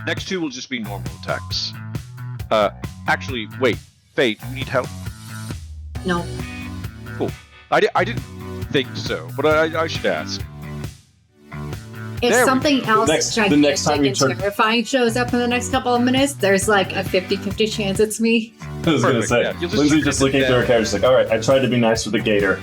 Next two will just be normal attacks. Actually, wait. Faye, do you need help? No. Cool. I didn't think so, but I should ask. If something else the next time gigantic and terrifying shows up in the next couple of minutes, there's like a 50-50 chance it's me. I was going to say, yeah. Lindsay just looking through her character, she's like, all right, I tried to be nice with the gator.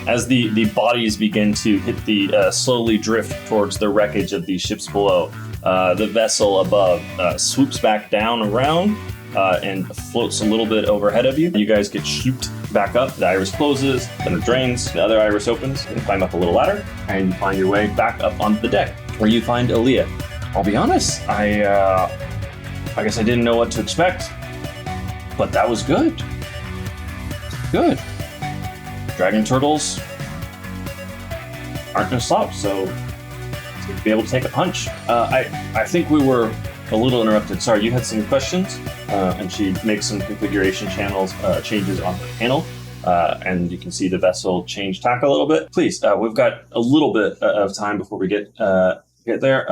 As the bodies begin to hit slowly drift towards the wreckage of these ships below, the vessel above swoops back down around and floats a little bit overhead of you. You guys get shooped back up. The iris closes, then it drains, the other iris opens, and climb up a little ladder, and you find your way back up onto the deck, where you find Aaliyah. I'll be honest, I guess I didn't know what to expect, but that was good. Good. Dragon turtles aren't going to slouch, so to be able to take a punch. I think we were a little interrupted. Sorry, you had some questions, and she makes some configuration changes on the panel, and you can see the vessel change tack a little bit. Please, we've got a little bit of time before we get there.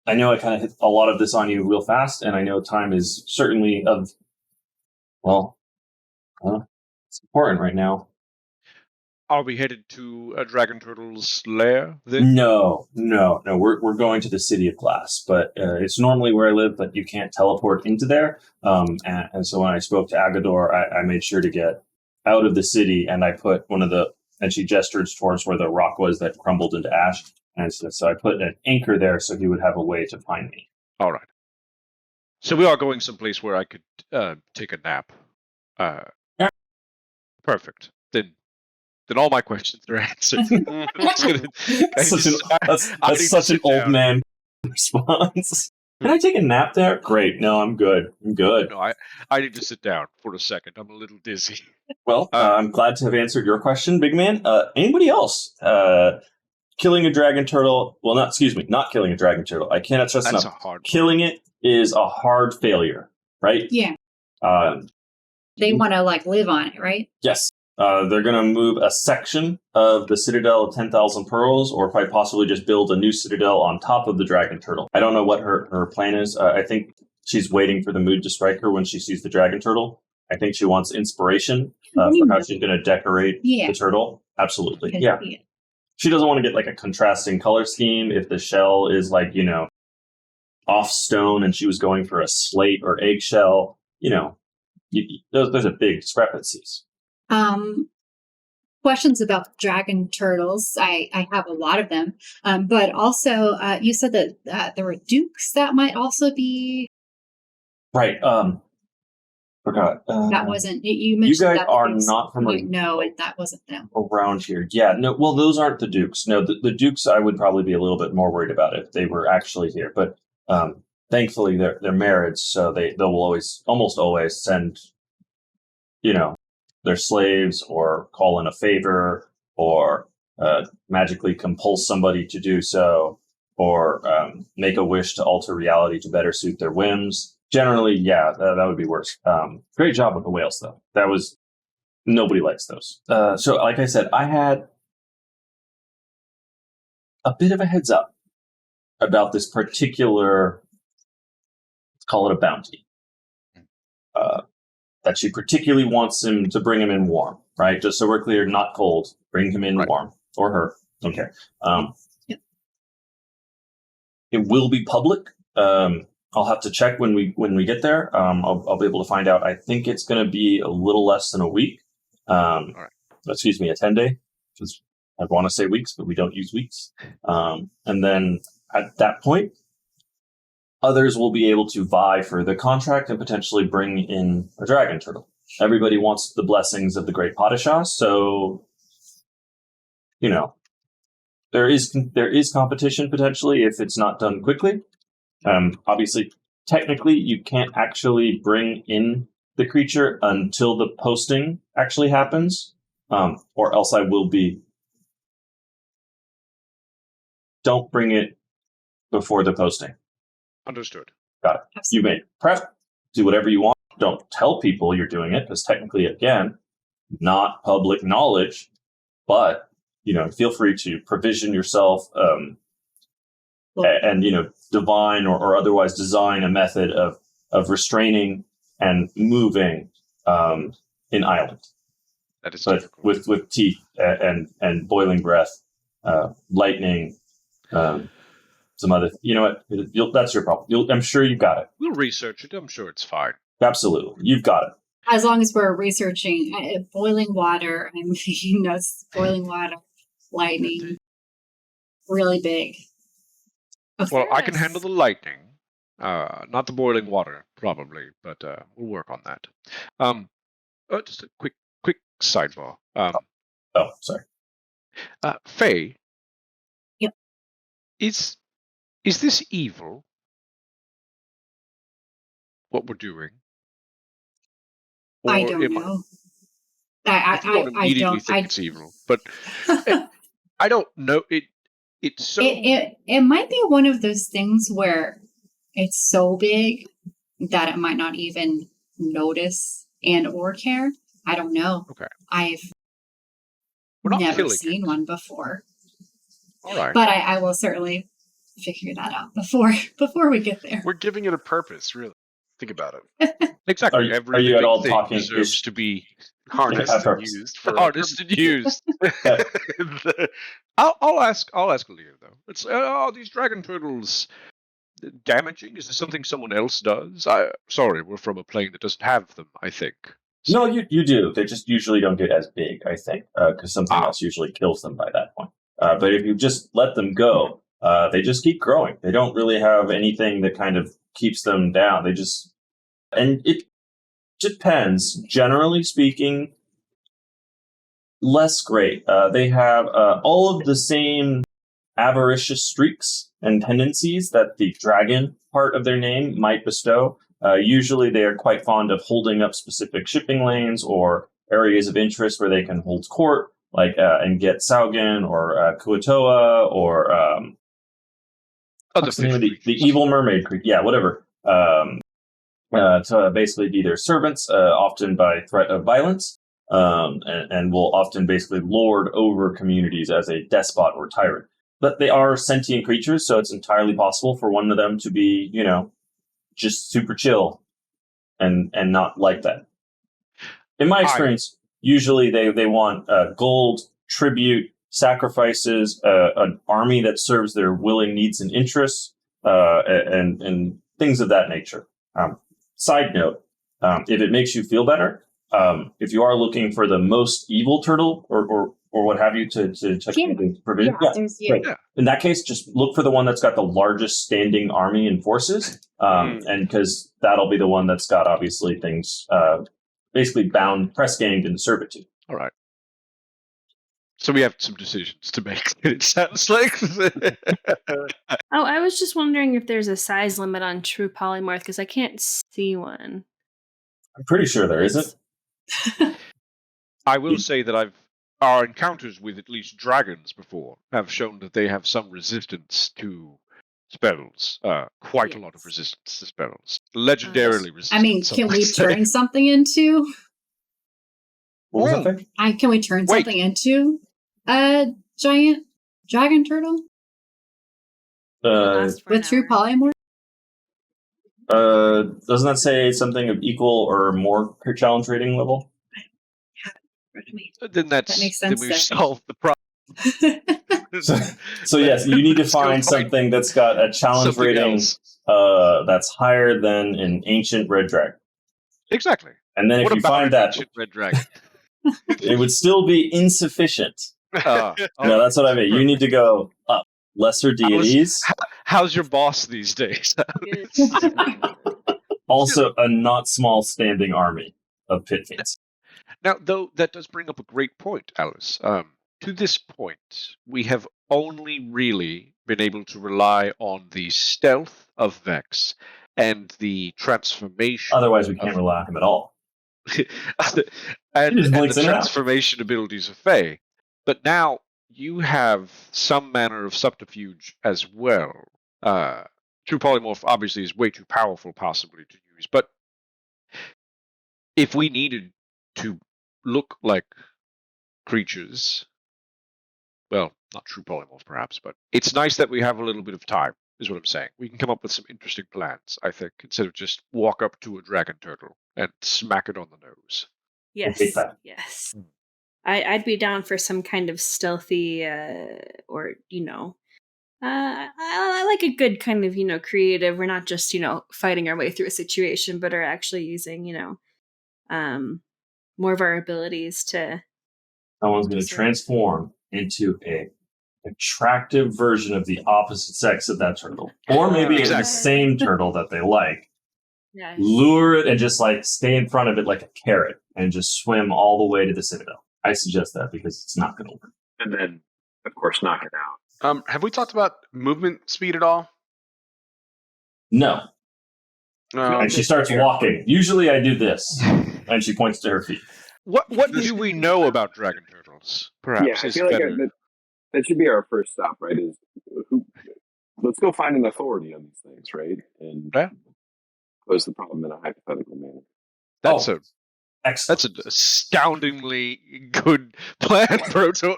I know I kind of hit a lot of this on you real fast, and I know time is certainly it's important right now. Are we headed to a dragon turtle's lair then? No. We're going to the City of Glass, but it's normally where I live, but you can't teleport into there. And so when I spoke to Agador, I made sure to get out of the city, and I put and she gestures towards where the rock was that crumbled into ash. And so I put an anchor there so he would have a way to find me. All right. So we are going someplace where I could take a nap. Yeah. Perfect. Then all my questions are answered. That's such an old man response. Can I take a nap there? Great. No, I'm good. No, I need to sit down for a second. I'm a little dizzy. Well, I'm glad to have answered your question, big man. Anybody else? Killing a dragon turtle. Well, not killing a dragon turtle. I cannot stress enough. Killing it is a hard failure, right? Yeah. They want to live on it, right? Yes. They're going to move a section of the Citadel of 10,000 Pearls, or quite possibly just build a new citadel on top of the dragon turtle. I don't know what her plan is. I think she's waiting for the mood to strike her when she sees the dragon turtle. I think she wants inspiration for how she's going to decorate the turtle. Absolutely. Yeah. She doesn't want to get a contrasting color scheme. If the shell is off stone and she was going for a slate or eggshell, those are big discrepancies. Questions about dragon turtles. I have a lot of them. But also, you said that there were dukes that might also be... Right. Forgot. That wasn't... You mentioned you guys that are not from... No, that wasn't them. Around here. Yeah. No, well, those aren't the dukes. No, the dukes I would probably be a little bit more worried about if they were actually here. But thankfully, they're married, so they will almost always send, their slaves or call in a favor or magically compulse somebody to do so or make a wish to alter reality to better suit their whims. Generally, yeah, that would be worse. Great job with the whales, though. Nobody likes those. So like I said, I had a bit of a heads up about this particular, let's call it a bounty. That she particularly wants him to bring him in warm, right? Just so we're clear, not cold. Bring him in warm. Or her. Okay. It will be public. I'll have to check when we get there. I'll be able to find out. I think it's going to be a little less than a week. Excuse me, a 10-day. Because I want to say weeks, but we don't use weeks. And then at that point, others will be able to vie for the contract and potentially bring in a dragon turtle. Everybody wants the blessings of the great Padishah, so, there is competition potentially if it's not done quickly. Obviously, technically, you can't actually bring in the creature until the posting actually happens, or else I will be. Don't bring it before the posting. Understood. Got it. You may prep, do whatever you want. Don't tell people you're doing it, because technically, again, not public knowledge. But feel free to provision yourself, and divine or otherwise design a method of restraining and moving in island. That is but difficult. with teeth and boiling breath, lightning, some other. You know what? That's your problem. I'm sure you got it. We'll research it. I'm sure it's fine. Absolutely, you've got it. As long as we're researching boiling water, and boiling water, lightning, really big. Well, I can handle the lightning, not the boiling water, probably, but we'll work on that. Just a quick sidebar. Sorry. Faye. Yep. Is this evil? What we're doing? Or I don't know. I don't immediately think it's evil, but I don't know. It's so. It might be one of those things where it's so big that it might not even notice and or care. I don't know. Okay. I've We're not never seen one before. All right. But I will certainly figure that out before we get there. We're giving it a purpose, really. Think about it. Exactly. Are you at all talking? Deserves to be Harnessed and used for harnessed and used. I'll ask Leah though. It's are these dragon turtles damaging? Is this something someone else does? Sorry, we're from a plane that doesn't have them. I think. No, you do. They just usually don't get as big. I think because something else usually kills them by that point. But if you just let them go, they just keep growing. They don't really have anything that kind of keeps them down. And it depends. Generally speaking, less great. They have all of the same avaricious streaks and tendencies that the dragon part of their name might bestow. Usually they are quite fond of holding up specific shipping lanes or areas of interest where they can hold court, like and get Saugen or Kuatoa or the evil mermaid creature. Yeah, whatever. To basically be their servants, often by threat of violence, and will often basically lord over communities as a despot or tyrant. But they are sentient creatures, so it's entirely possible for one of them to be, just super chill and not like that. In my experience, usually they want gold, tribute, sacrifices, an army that serves their willing needs and interests, and things of that nature. Side note, if it makes you feel better, if you are looking for the most evil turtle or what have you to check the provision, in that case, just look for the one that's got the largest standing army and forces, and because that'll be the one that's got obviously things basically bound, press ganged into servitude. All right. So we have some decisions to make. It sounds like. I was just wondering if there's a size limit on true polymorph because I can't see one. I'm pretty sure there isn't. I will say that our encounters with at least dragons before have shown that they have some resistance to spells. Quite a lot of resistance to spells. Legendarily resistant. I mean, can we turn something into? What was that thing? Can we turn something into a giant dragon turtle? With true polymorph? Doesn't that say something of equal or more challenge rating level? Then that makes sense. Then we've solved the problem. So yes, you need to find something that's got a challenge rating that's higher than an ancient red dragon. Exactly. And then if you find that ancient red dragon, it would still be insufficient. No, that's what I mean. You need to go up. Lesser deities. How's your boss these days? Also, a not small standing army of pit fiends. Now, though, that does bring up a great point, Alice. to this point, we have only really been able to rely on the stealth of Vex and the transformation. Otherwise, we can't rely on him at all. and just the blinks in and out. transformation abilities of Fae. But now you have some manner of subterfuge as well. True Polymorph obviously is way too powerful possibly to use, but if we needed to look like creatures, well, not true polymorph perhaps, but it's nice that we have a little bit of time, is what I'm saying. We can come up with some interesting plans, I think, instead of just walk up to a dragon turtle and smack it on the nose. Yes, yes. I'd be down for some kind of stealthy, or, I like a good kind of, creative. We're not just, fighting our way through a situation, but are actually using, more of our abilities to. Someone's going to transform into a attractive version of the opposite sex of that turtle, or maybe the same turtle that they like. Yeah. Lure it and just stay in front of it like a carrot and just swim all the way to the Citadel. I suggest that because it's not going to work. And then, of course, knock it out. Have we talked about movement speed at all? No. And she starts walking. Usually I do this. And she points to her feet. What do we know about dragon turtles? Perhaps. Yeah, I feel like that should be our first stop, right? Let's go find an authority on these things, right? And pose the problem in a hypothetical manner. That's excellent. That's an astoundingly good plan, Brotor.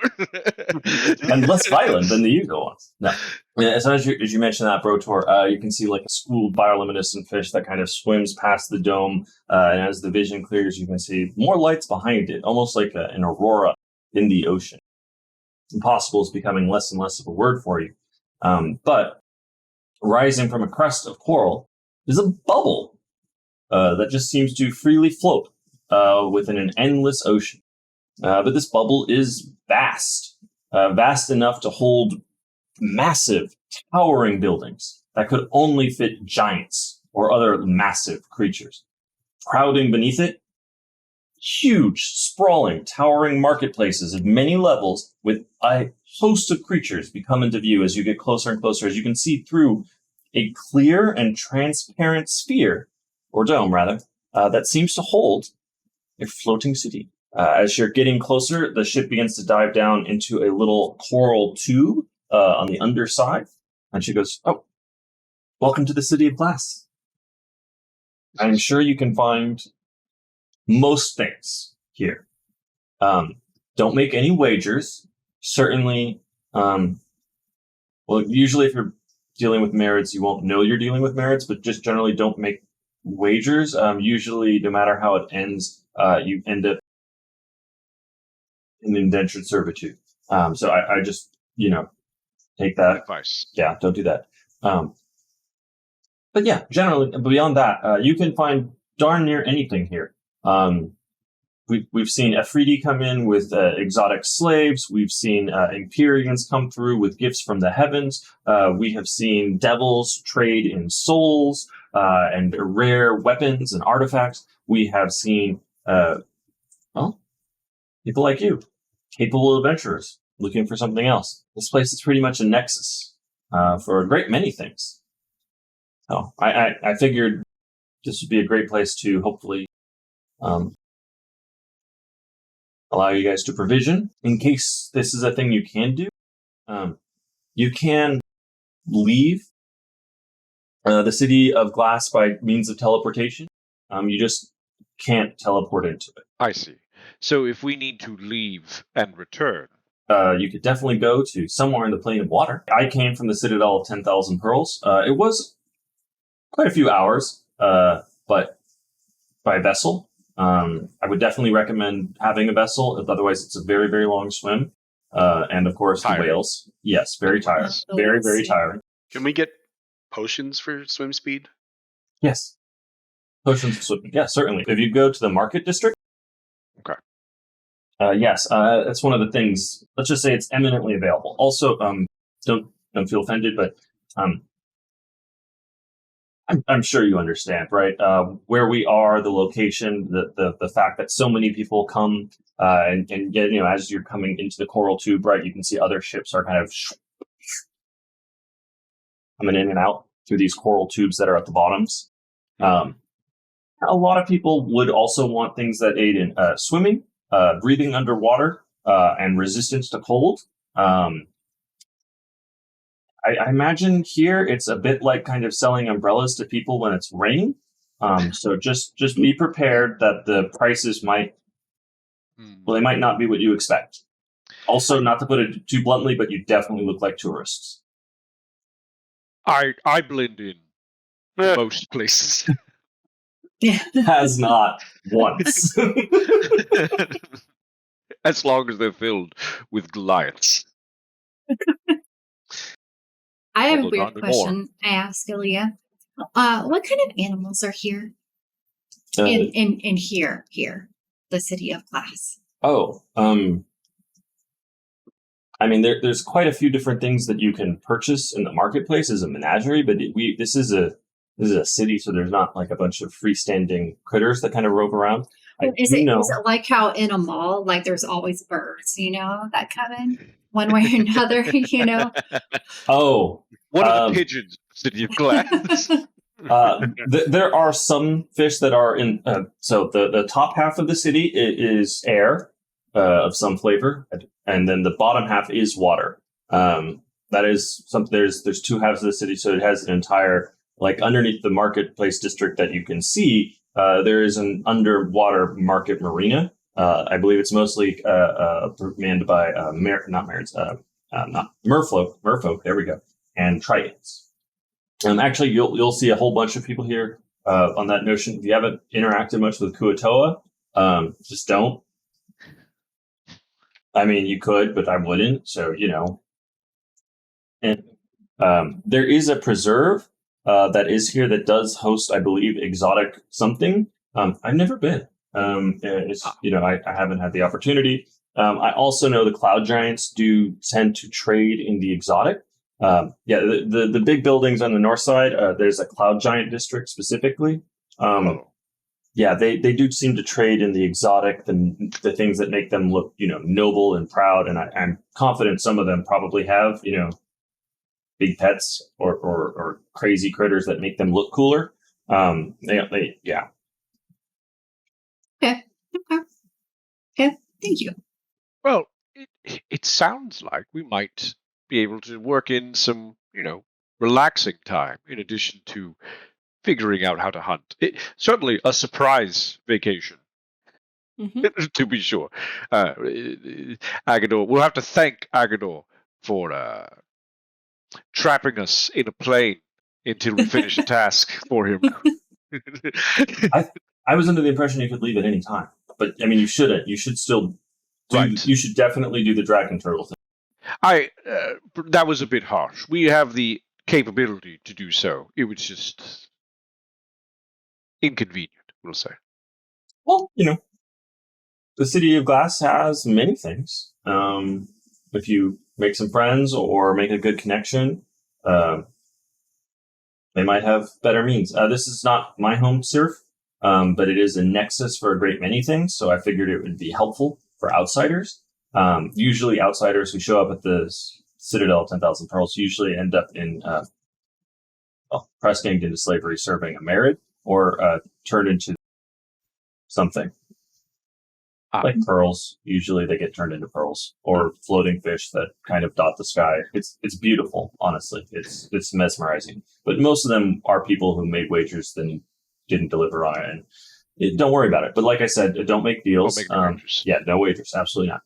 And less violent than the usual ones. No. As you mentioned that, Brotor, you can see a schooled bioluminescent fish that kind of swims past the dome. And as the vision clears, you can see more lights behind it, almost like an aurora in the ocean. Impossible is becoming less and less of a word for you. But rising from a crest of coral is a bubble that just seems to freely float within an endless ocean. But this bubble is vast enough to hold massive, towering buildings that could only fit giants or other massive creatures. Crowding beneath it, huge, sprawling, towering marketplaces of many levels with a host of creatures become into view as you get closer and closer, as you can see through a clear and transparent sphere, or dome rather, that seems to hold a floating city. As you're getting closer, the ship begins to dive down into a little coral tube on the underside. And she goes, "Oh, welcome to the City of Glass. I'm sure you can find most things here. Don't make any wagers. Certainly, usually if you're dealing with merits, you won't know you're dealing with merits, but just generally don't make wagers. Usually, no matter how it ends, you end up in indentured servitude. So I just, take that advice. Yeah, don't do that. But yeah, generally, beyond that, you can find darn near anything here. We've seen Afridi come in with exotic slaves. We've seen Emporians come through with gifts from the heavens. We have seen devils trade in souls and rare weapons and artifacts. We have seen, people like you, capable adventurers looking for something else. This place is pretty much a nexus for a great many things. So I figured this would be a great place to hopefully allow you guys to provision in case this is a thing you can do. You can leave the City of Glass by means of teleportation. You just can't teleport into it. I see. So if we need to leave and return, you could definitely go to somewhere in the plane of water. I came from the Citadel of 10,000 Pearls. It was quite a few hours, but by vessel. I would definitely recommend having a vessel. Otherwise, it's a very, very long swim. And of course, the whales. Yes, very tiring. Very, very tiring. Can we get potions for swim speed? Yes. Potions for swimming. Yeah, certainly. If you go to the market district. Okay. Yes, that's one of the things. Let's just say it's eminently available. Also, don't feel offended, but I'm sure you understand, right? Where we are, the location, the fact that so many people come And as you're coming into the coral tube, right, you can see other ships are kind of coming in and out through these coral tubes that are at the bottoms. A lot of people would also want things that aid in swimming, breathing underwater, and resistance to cold. I imagine here it's a bit like kind of selling umbrellas to people when it's raining. So just be prepared that the prices they might not be what you expect. Also, not to put it too bluntly, but you definitely look like tourists. I blend in most places. Has not once. As long as they're filled with Goliaths. I have a weird question I ask Aaliyah. What kind of animals are here? In here, the city of glass. I mean, there's quite a few different things that you can purchase in the marketplace as a menagerie, but this is a city, so there's not like a bunch of freestanding critters that kind of rove around. Is it like how in a mall, like there's always birds, that come in one way or another, What are the pigeons, city of glass? There are some fish that are in. So the top half of the city is air of some flavor, and then the bottom half is water. That is something. There's two halves of the city, so it has an entire underneath the marketplace district that you can see. There is an underwater market marina. I believe it's mostly manned by merfolk. There we go, and tritons. Actually, you'll see a whole bunch of people here on that notion. If you haven't interacted much with Kuatoa, just don't. I mean, you could, but I wouldn't. So, And there is a preserve that is here that does host, I believe, exotic something. I've never been. I haven't had the opportunity. I also know the cloud giants do tend to trade in the exotic. The big buildings on the north side, there's a cloud giant district specifically. They do seem to trade in the exotic, the things that make them look, noble and proud. And I'm confident some of them probably have, big pets or crazy critters that make them look cooler. Yeah. Okay. Thank you. Well, it sounds like we might be able to work in some, relaxing time in addition to figuring out how to hunt. Certainly a surprise vacation, to be sure. Agador, we'll have to thank Agador for trapping us in a plane until we finish a task for him. I was under the impression you could leave at any time, but I mean, you shouldn't. You should still. You should definitely do the dragon turtle thing. That was a bit harsh. We have the capability to do so. It was just inconvenient, we'll say. Well, the city of glass has many things. If you make some friends or make a good connection, they might have better means. This is not my home turf, but it is a nexus for a great many things. So I figured it would be helpful for outsiders. Usually outsiders who show up at the Citadel 10,000 Pearls usually end up in press ganged into slavery serving a merit or turned into something. Like pearls. Usually they get turned into pearls or floating fish that kind of dot the sky. It's beautiful, honestly. It's mesmerizing. But most of them are people who made wagers then didn't deliver on it. And don't worry about it. But like I said, don't make deals. Don't make wagers. Yeah, no wagers. Absolutely not.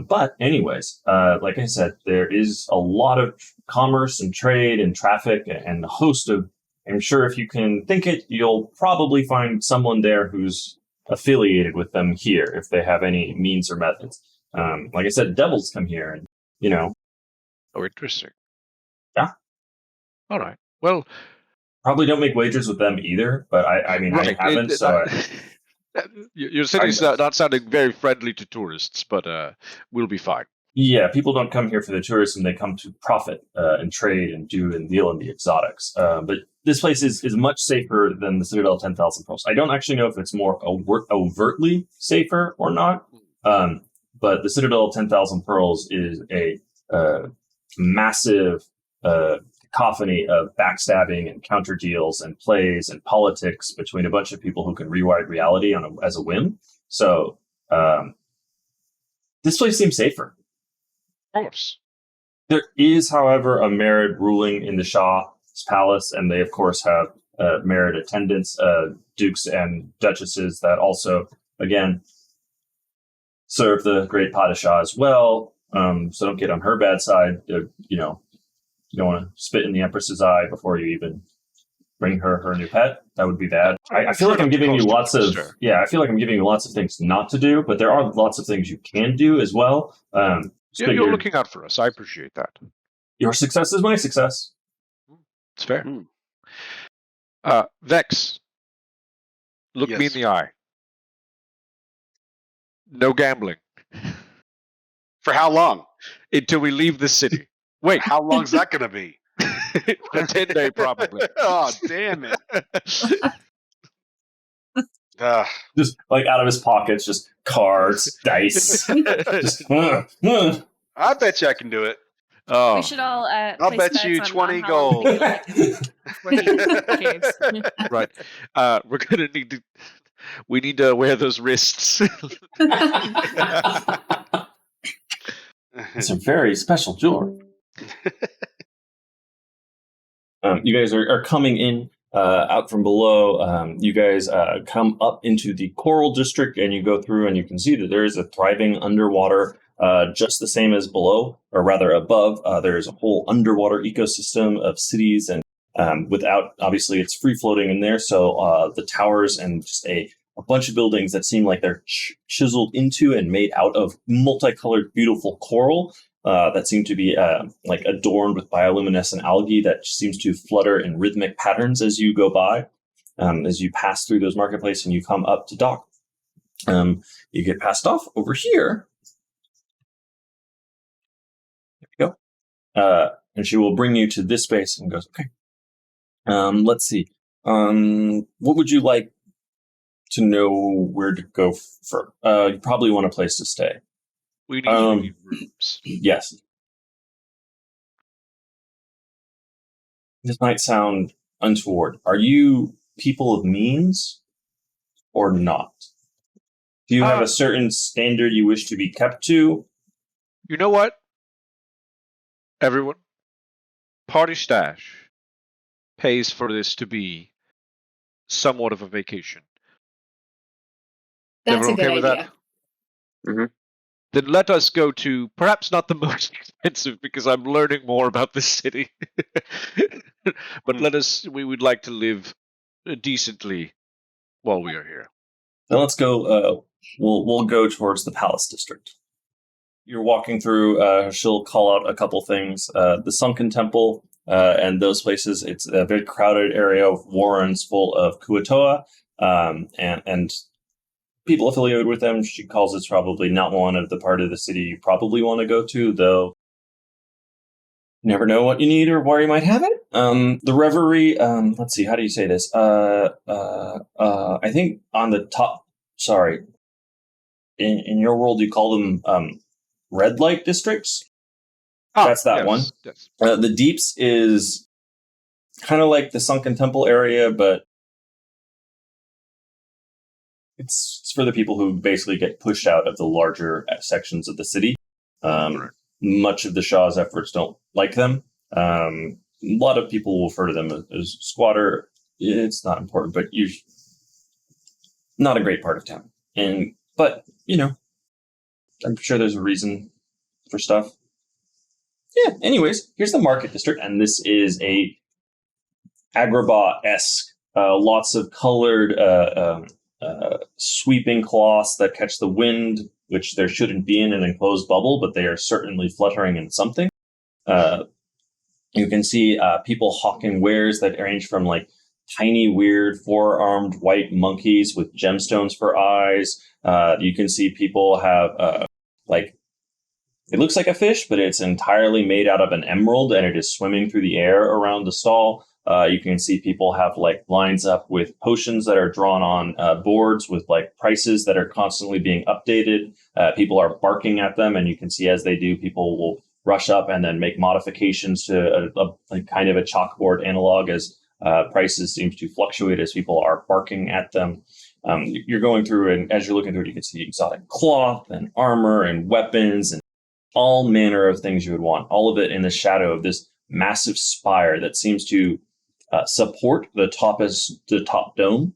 But anyways, like I said, there is a lot of commerce and trade and traffic and a host of, I'm sure if you can think it, you'll probably find someone there who's affiliated with them here if they have any means or methods. Like I said, devils come here and, Oh, interesting. Yeah. All right. Well, probably don't make wagers with them either, but I mean, right. I haven't, your city's not sounding very friendly to tourists, but we'll be fine. Yeah, people don't come here for the tourism. They come to profit and trade and do and deal in the exotics. But this place is much safer than the Citadel 10,000 Pearls. I don't actually know if it's more overtly safer or not. But the Citadel of 10,000 Pearls is a massive cacophony of backstabbing and counter deals and plays and politics between a bunch of people who can rewrite reality as a whim. So this place seems safer. Of course. There is, however, a married ruling in the Shah's palace, and they, of course, have married attendants, dukes and duchesses that also, again, serve the great Padishah as well. So don't get on her bad side. You don't want to spit in the Empress's eye before you even bring her new pet. That would be bad. I feel like I'm giving you lots of things not to do, but there are lots of things you can do as well. You're looking out for us. I appreciate that. Your success is my success. It's fair. Vex, look me in the eye. No gambling. For how long? Until we leave the city. Wait. How long's that going to be? A 10-day, probably. Oh, damn it. Just like out of his pockets, just cards, dice. I bet you I can do it. We should all. I'll bet you 20 gold. Right. We're gonna need to. We need to wear those wrists. It's a very special jewelry. You guys are coming in out from below. You guys come up into the coral district, and you go through, and you can see that there is a thriving underwater. Just the same as below, or rather above, there's a whole underwater ecosystem of cities, and without, obviously, it's free floating in there. So the towers and just a bunch of buildings that seem like they're chiseled into and made out of multicolored, beautiful coral that seem to be like adorned with bioluminescent algae that seems to flutter in rhythmic patterns as you go by, as you pass through those marketplaces and you come up to dock. You get passed off over here. There you go. And she will bring you to this space and goes, okay, let's see. What would you like to know where to go for? You probably want a place to stay. We need rooms. Yes. This might sound untoward. Are you people of means or not? Do you have a certain standard you wish to be kept to? You know what? Everyone, Party Stash pays for this to be somewhat of a vacation. That's a good with idea. that? Mm-hmm. Then let us go to perhaps not the most expensive, because I'm learning more about this city. But we would like to live decently while we are here. Then let's go. We'll go towards the Palace District. You're walking through. She'll call out a couple things. The Sunken Temple and those places. It's a very crowded area of warrens full of Kuatoa and people affiliated with them. She calls it's probably not one of the part of the city you probably want to go to, though. You never know what you need or where you might have it. The Reverie. Let's see. How do you say this? I think on the top. Sorry. In your world, you call them red light districts. That's that one. Yes. The Deeps is kind of like the Sunken Temple area, but it's for the people who basically get pushed out of the larger sections of the city. Much of the Shah's efforts don't like them. A lot of people will refer to them as squatter. It's not important, but not a great part of town. But I'm sure there's a reason for stuff. Yeah, anyways, here's the market district, and this is a Agrabah-esque, lots of colored sweeping cloths that catch the wind, which there shouldn't be in an enclosed bubble, but they are certainly fluttering in something. You can see people hawking wares that range from like tiny, weird, four-armed white monkeys with gemstones for eyes. You can see people have it looks like a fish, but it's entirely made out of an emerald, and it is swimming through the air around the stall. You can see people have like lines up with potions that are drawn on boards with like prices that are constantly being updated. People are barking at them, and you can see as they do, people will rush up and then make modifications to a kind of a chalkboard analog as prices seem to fluctuate as people are barking at them. You're going through, and as you're looking through it, you can see exotic cloth and armor and weapons and all manner of things you would want. All of it in the shadow of this massive spire that seems to support the top dome.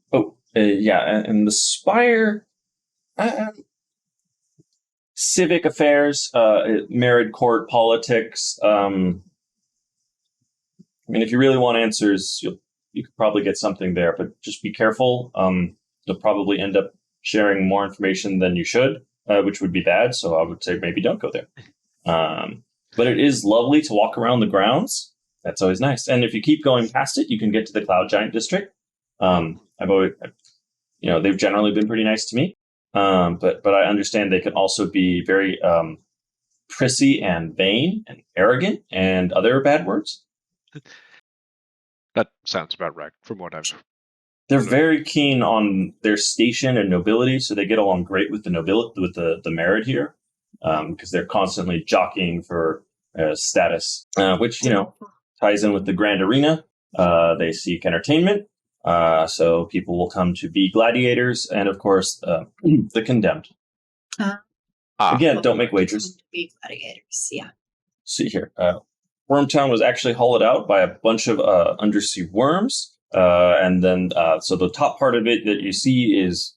And the spire, civic affairs, married court, politics. I mean, if you really want answers, you could probably get something there, but just be careful. You'll probably end up sharing more information than you should, which would be bad. So I would say maybe don't go there. But it is lovely to walk around the grounds. That's always nice. And if you keep going past it, you can get to the Cloud Giant District. They've generally been pretty nice to me. But I understand they can also be very prissy and vain and arrogant and other bad words. That sounds about right from what I've... They're very keen on their station and nobility, so they get along great with the nobility, with the merit here, because they're constantly jockeying for status, which, ties in with the Grand Arena. They seek entertainment, so people will come to be gladiators, and of course, the condemned. Again, don't make wagers. To be gladiators, yeah. See here. Wormtown was actually hollowed out by a bunch of undersea worms. And then, so the top part of it that you see is,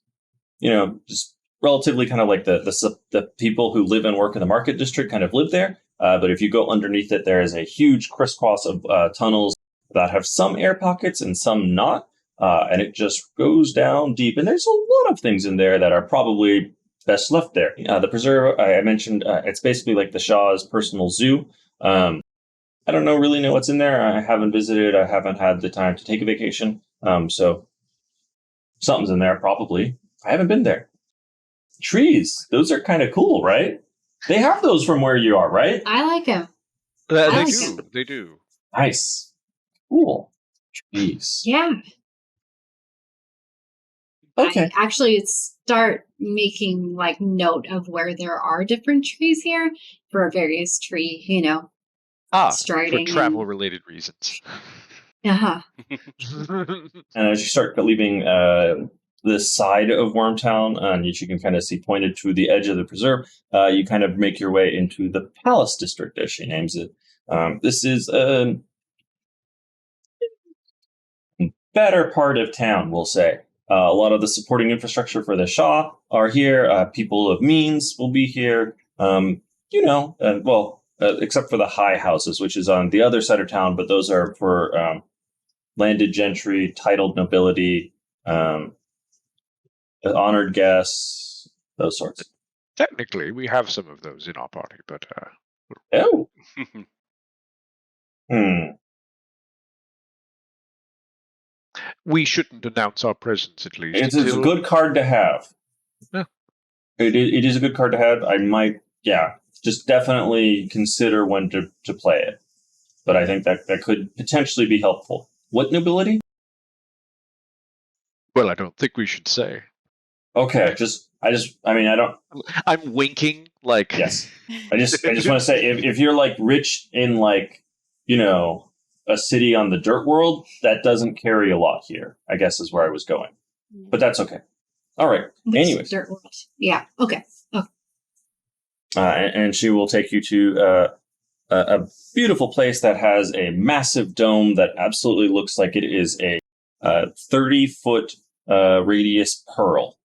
just relatively kind of like the people who live and work in the market district kind of live there. But if you go underneath it, there is a huge crisscross of tunnels that have some air pockets and some not. And it just goes down deep. And there's a lot of things in there that are probably best left there. The preserve, I mentioned, it's basically like the Shah's personal zoo. I don't really know what's in there. I haven't visited. I haven't had the time to take a vacation. So something's in there, probably. I haven't been there. Trees. Those are kind of cool, right? They have those from where you are, right? I like them. They do. Nice. Cool. Trees. Yeah. Okay. I actually start making note of where there are different trees here for various tree, striding. For travel-related reasons. Uh-huh. And as you start leaving the side of Wormtown, and you can kind of see pointed to the edge of the preserve, you kind of make your way into the Palace District, as she names it. This is a better part of town, we'll say. A lot of the supporting infrastructure for the Shah are here. People of means will be here. Except for the high houses, which is on the other side of town, but those are for landed gentry, titled nobility, honored guests, those sorts. Technically, we have some of those in our party, but... Oh! We shouldn't announce our presence, at least. It's a good card to have. Yeah. It is a good card to have. I might, just definitely consider when to play it. But I think that could potentially be helpful. What nobility? Well, I don't think we should say. Okay, I don't... I'm winking, Yes. I just want to say, if you're, rich in, a city on the dirt world, that doesn't carry a lot here, I guess is where I was going. But that's okay. All right. Anyways. Dirt world. Yeah, okay. Oh. And she will take you to a beautiful place that has a massive dome that absolutely looks like it is a 30-foot radius pearl,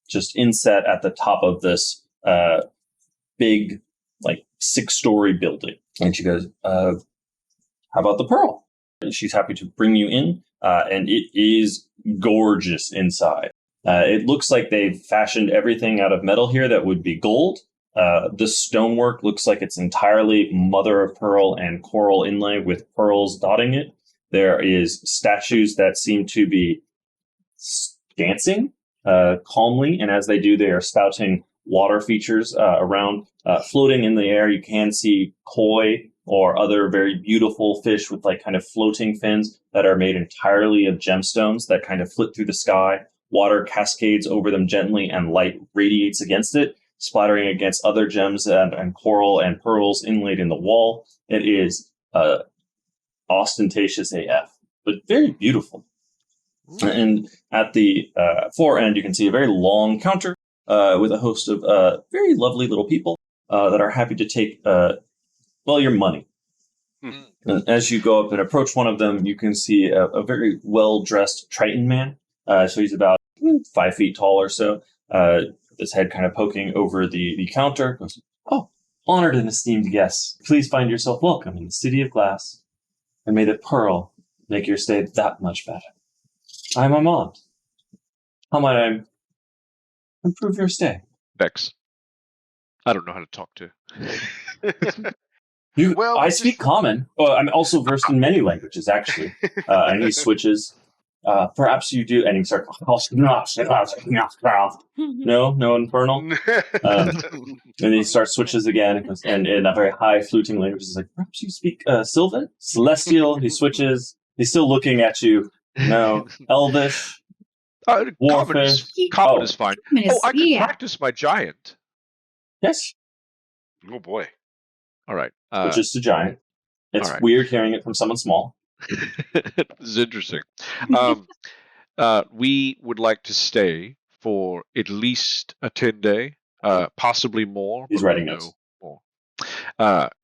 just inset at the top of this big, 6-story building. And she goes, how about the pearl? And she's happy to bring you in, and it is gorgeous inside. It looks like they've fashioned everything out of metal here that would be gold. The stonework looks like it's entirely mother of pearl and coral inlay with pearls dotting it. There is statues that seem to be dancing calmly, and as they do, they are spouting water features around. Floating in the air, you can see koi, or other very beautiful fish with like kind of floating fins that are made entirely of gemstones that kind of flit through the sky. Water cascades over them gently and light radiates against it, splattering against other gems and coral and pearls inlaid in the wall. It is ostentatious AF, but very beautiful. And at the fore end, you can see a very long counter with a host of very lovely little people that are happy to take, your money. And as you go up and approach one of them, you can see a very well-dressed Triton man. So he's about 5 feet tall or so, his head kind of poking over the counter. Goes, "Oh, honored and esteemed guests, please find yourself welcome in the City of Glass. And may the pearl make your stay that much better. I'm Armand. How might I improve your stay?" Vex. I don't know how to talk to. I speak common. Well, I'm also versed in many languages, actually. And he switches. Perhaps you do. And he starts. No infernal. And he starts switches again, and in a very high fluting language, he's like, "Perhaps you speak Sylvan, Celestial." He switches. He's still looking at you. No, Elvish. Warfish. Common is fine. I can practice my giant. Yes. Oh boy. All right. Just a giant. It's weird hearing it from someone small. This is interesting. We would like to stay for at least a 10-day, possibly more. He's writing notes. More.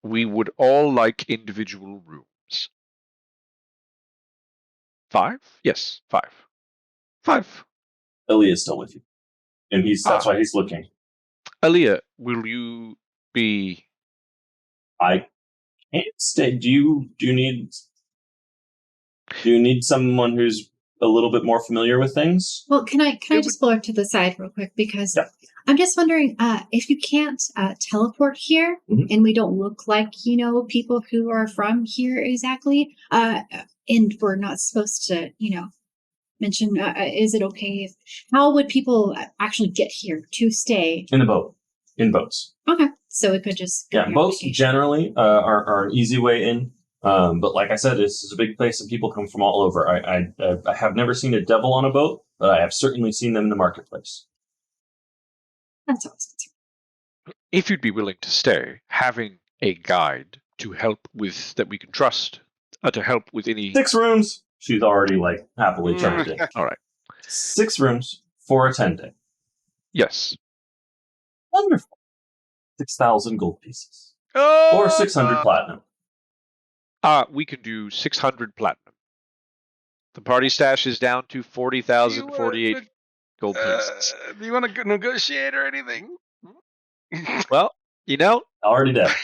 We would all like individual rooms. 5? Yes, 5. 5. Aaliyah is still with you. And that's why he's looking. Aaliyah, will you be... I can't stay. Do you need someone who's a little bit more familiar with things? Well, can I just pull her to the side real quick, because I'm just wondering if you can't teleport here, and we don't look like people who are from here exactly, and we're not supposed to mention. Is it okay? How would people actually get here to stay? In the boat. In boats. Okay, so we could just go boats generally are an easy way in. But like I said, this is a big place and people come from all over. I have never seen a devil on a boat, but I have certainly seen them in the marketplace. That's always good. If you'd be willing to stay, having a guide to help with that we can trust, to help with any... 6 rooms. She's already happily charging. All right. 6 rooms for a 10-day. Yes. Wonderful. 6,000 gold pieces. Or 600 platinum. We can do 600 platinum. The party stash is down to 40,048 gold pieces. Do you want to negotiate or anything? Well, already dead.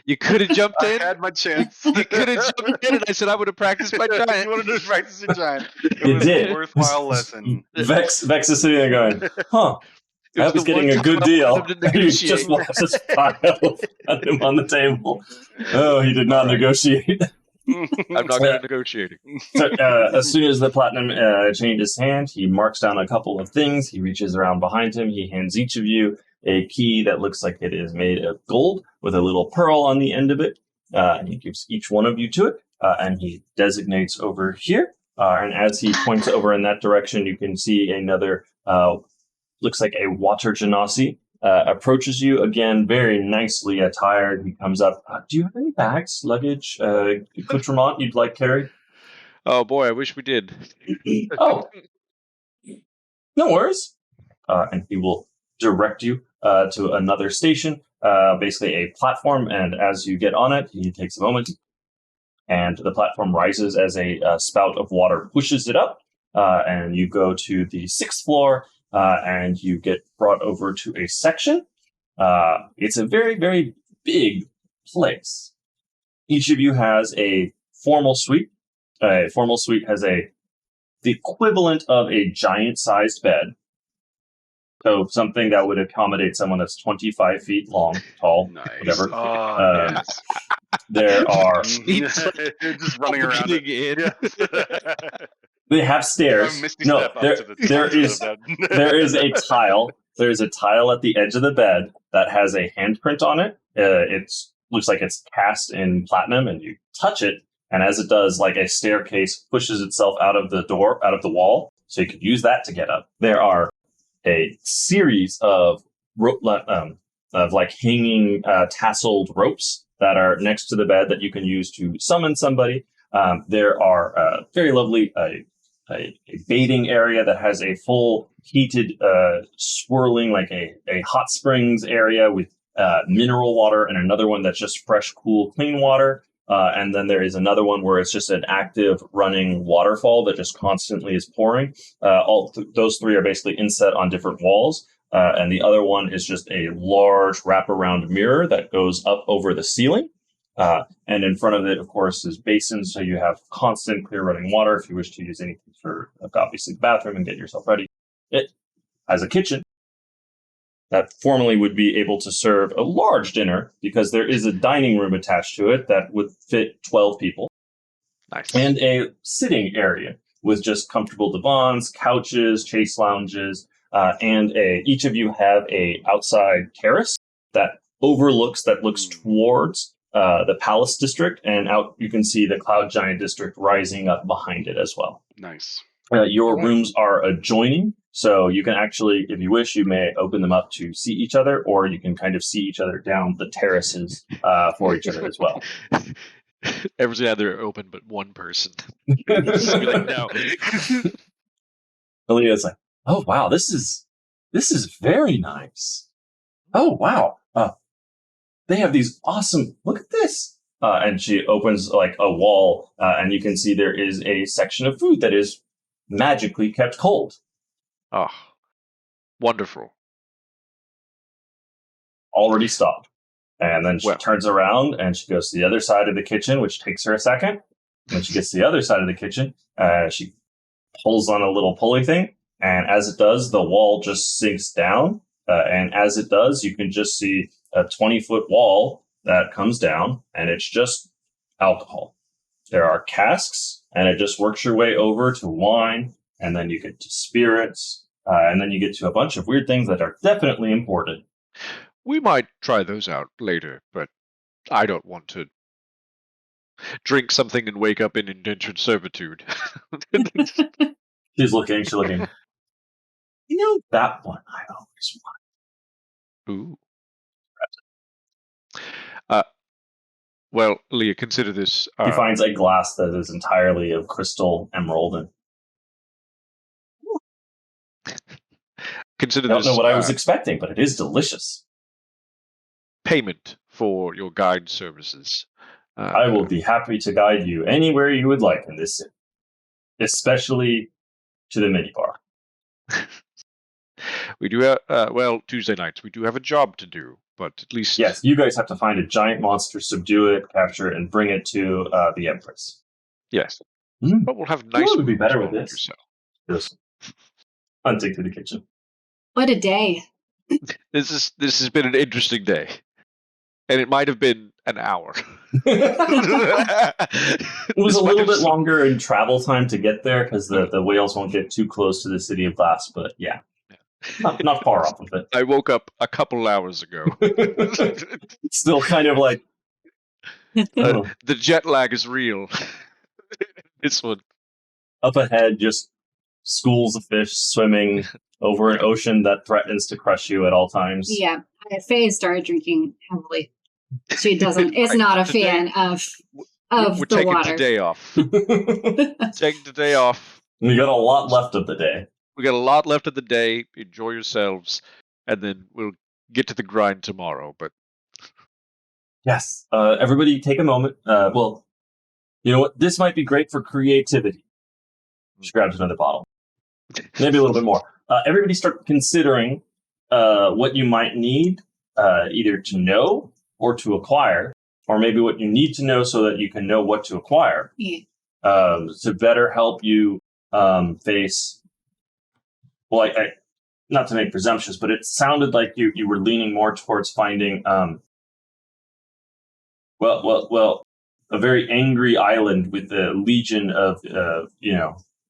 You could have jumped in. I had my chance. You could have jumped in, and I said I would have practiced my giant. You wanted to practice your giant. You did. A worthwhile lesson. Vex is sitting there going, huh. I was getting a good deal. He just left his file at him on the table. Oh, he did not negotiate. I'm not going to negotiate. So, as soon as the platinum changes hand, he marks down a couple of things. He reaches around behind him. He hands each of you a key that looks like it is made of gold with a little pearl on the end of it. And he gives each one of you to it. And he designates over here. And as he points over in that direction, you can see another... looks like a water genasi approaches you again, very nicely attired. He comes up. Do you have any bags, luggage, accoutrement you'd like carried? Oh boy, I wish we did. Oh, no worries. And he will direct you to another station, basically a platform. And as you get on it, he takes a moment, and the platform rises as a spout of water pushes it up, and you go to the 6th floor. And you get brought over to a section. It's a very, very big place. Each of you has a formal suite. A formal suite has the equivalent of a giant-sized bed. So something that would accommodate someone that's 25 feet long, tall, whatever. There are... just running around it. They have stairs. No, there is a tile. There's a tile at the edge of the bed that has a handprint on it. It's looks like it's cast in platinum, and you touch it, and as it does, like a staircase pushes itself out of the wall, so you could use that to get up. There are a series of hanging tasseled ropes that are next to the bed that you can use to summon somebody. There are very lovely a bathing area that has a full heated swirling, like a hot springs area with mineral water, and another one that's just fresh, cool, clean water. And then there is another one where it's just an active running waterfall that just constantly is pouring. Those three are basically inset on different walls. And the other one is just a large wraparound mirror that goes up over the ceiling. And in front of it, of course, is basins. So you have constant clear running water if you wish to use anything for, obviously, the bathroom and get yourself ready. It has a kitchen that formerly would be able to serve a large dinner because there is a dining room attached to it that would fit 12 people. Nice. And a sitting area with just comfortable divans, couches, chase lounges, and each of you have a outside terrace that looks towards the Palace District, and out you can see the Cloud Giant District rising up behind it as well. Nice. Your rooms are adjoining, so you can actually, if you wish, you may open them up to see each other, or you can kind of see each other down the terraces for each other as well. Everything either open but one person. Just be like, no. Aaliyah's like, oh wow, this is very nice. Oh wow, they have these awesome. Look at this. And she opens like a wall, and you can see there is a section of food that is magically kept cold. Oh, wonderful. Already stopped. And then she turns around and she goes to the other side of the kitchen, which takes her a second. When she gets to the other side of the kitchen, she pulls on a little pulley thing. And as it does, the wall just sinks down. And as it does, you can just see a 20-foot wall that comes down, and it's just alcohol. There are casks, and it just works your way over to wine, and then you get to spirits, and then you get to a bunch of weird things that are definitely imported. We might try those out later, but I don't want to drink something and wake up in indentured servitude. She's looking. You know that one I always wanted. Ooh. Well, Leah, consider this. He finds a glass that is entirely of crystal emerald. And consider I don't this. know what I was expecting, but it is delicious. Payment for your guide services. I will be happy to guide you anywhere you would like in this city, especially to the minibar. We do have, Tuesday nights, we do have a job to do, but at least... Yes, you guys have to find a giant monster, subdue it, capture it, and bring it to the Empress. Yes. But we'll have nice... It would be better with this. Just hunting through the kitchen. What a day. This has been an interesting day. And it might have been an hour. It was a little bit longer in travel time to get there because the whales won't get too close to the City of Glass, but yeah. Not far off of it. I woke up a couple hours ago. Still kind of like... the jet lag is real. This one. Up ahead, just schools of fish swimming over an ocean that threatens to crush you at all times. Yeah. Faye started drinking heavily. She is not a fan of we're the water. Taking today off. Taking today off. We got a lot left of the day. We got a lot left of the day. Enjoy yourselves, and then we'll get to the grind tomorrow. But yes, everybody, take a moment. Well, you know what? This might be great for creativity. She grabs another bottle, maybe a little bit more. Everybody, start considering what you might need, either to know or to acquire, or maybe what you need to know so that you can know what to acquire. Yeah. To better help you face. Well, I not to make presumptuous, but it sounded like you were leaning more towards finding, a very angry island with a legion of,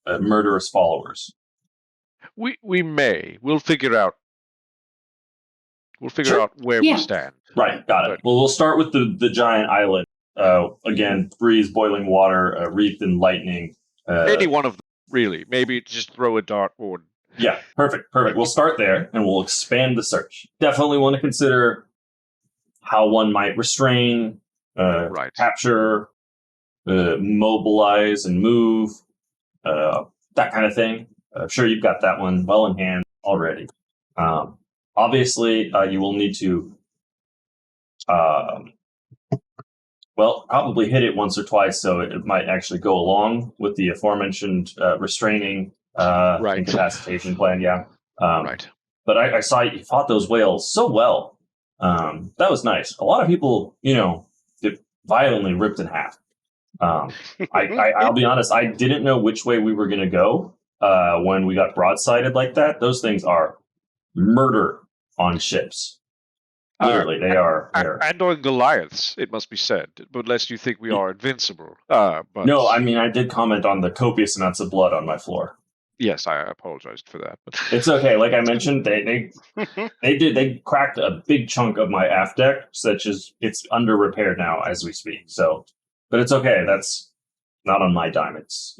murderous followers. We may. We'll figure out. We'll figure out where we stand. Right, got it. Well, we'll start with the giant island. Again, breeze, boiling water, wreathed in lightning. Any one of them, really. Maybe just throw a dartboard. Yeah, perfect. We'll start there, and we'll expand the search. Definitely want to consider how one might restrain, capture, mobilize, and move, that kind of thing. I'm sure you've got that one well in hand already. Obviously, you will need to, probably hit it once or twice, so it might actually go along with the aforementioned restraining incapacitation plan. Yeah. But I saw you fought those whales so well. That was nice. A lot of people, get violently ripped in half. I'll be honest, I didn't know which way we were going to go when we got broadsided like that. Those things are murder on ships. Literally, they are. And on Goliaths, it must be said, but lest you think we are invincible. But no, I mean, I did comment on the copious amounts of blood on my floor. Yes, I apologized for that. But it's okay. Like I mentioned, they cracked a big chunk of my aft deck, such as it's under repair now as we speak. So, but it's okay. That's not on my dime. It's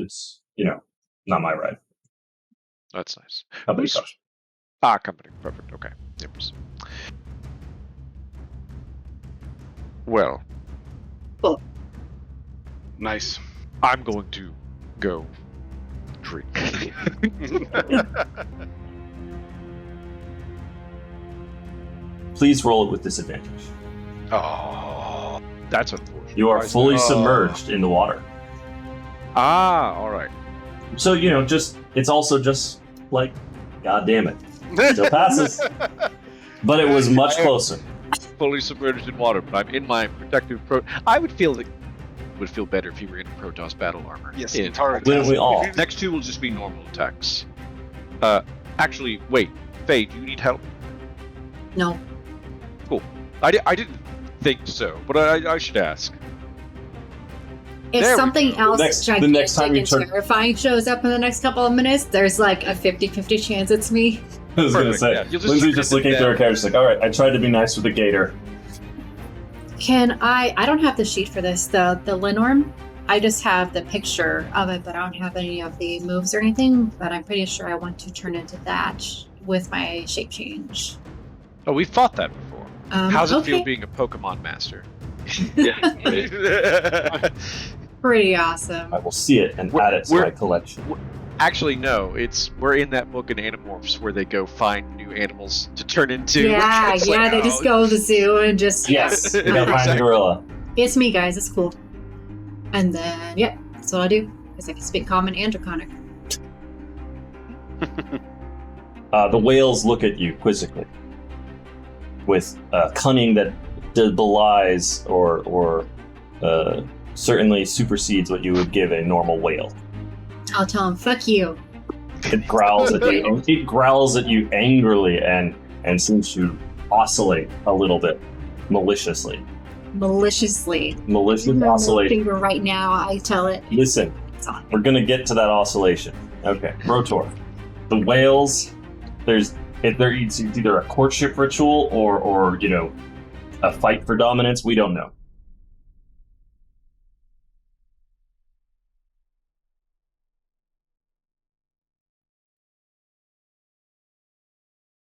not my right. That's nice. Company cost. Company. Perfect. Okay. Well. Cool. Nice. I'm going to go drink. Please roll it with disadvantage. Oh, that's unfortunate. You are fully submerged in the water. All right. So, it's also just like, God damn it. Still passes. But it was much closer. Fully submerged in water, but I'm in my protective I would feel better if you were in Protoss battle armor. Yes, wouldn't we all? Next two will just be normal attacks. Actually, wait. Faye, do you need help? No. Cool. I didn't think so, but I should ask. If something else the next time gigantic and terrifying shows up in the next couple of minutes, there's like a 50-50 chance it's me. I was going to say, Lindsay's just looking through her character, she's like, all right, I tried to be nice with the gator. I don't have the sheet for this, the Linorm. I just have the picture of it, but I don't have any of the moves or anything, but I'm pretty sure I want to turn into that with my shape change. Oh, we fought that before. How's it feel being a Pokemon master? Pretty awesome. I will see it and add it to my collection. Actually, no. We're in that book in Animorphs where they go find new animals to turn into. Yeah, they just go to the zoo and just... Yes, they gotta find a gorilla. It's me, guys. It's cool. And then, that's what I do. Because I can speak Common and Draconic. The whales look at you quizzically with cunning that belies or certainly supersedes what you would give a normal whale. I'll tell him, fuck you. It growls at you. It growls at you angrily and seems to oscillate a little bit maliciously. Malicious oscillation. Finger right now, I tell it. Listen, we're gonna get to that oscillation. Okay, Rotor. The whales. It's either a courtship ritual or a fight for dominance. We don't know.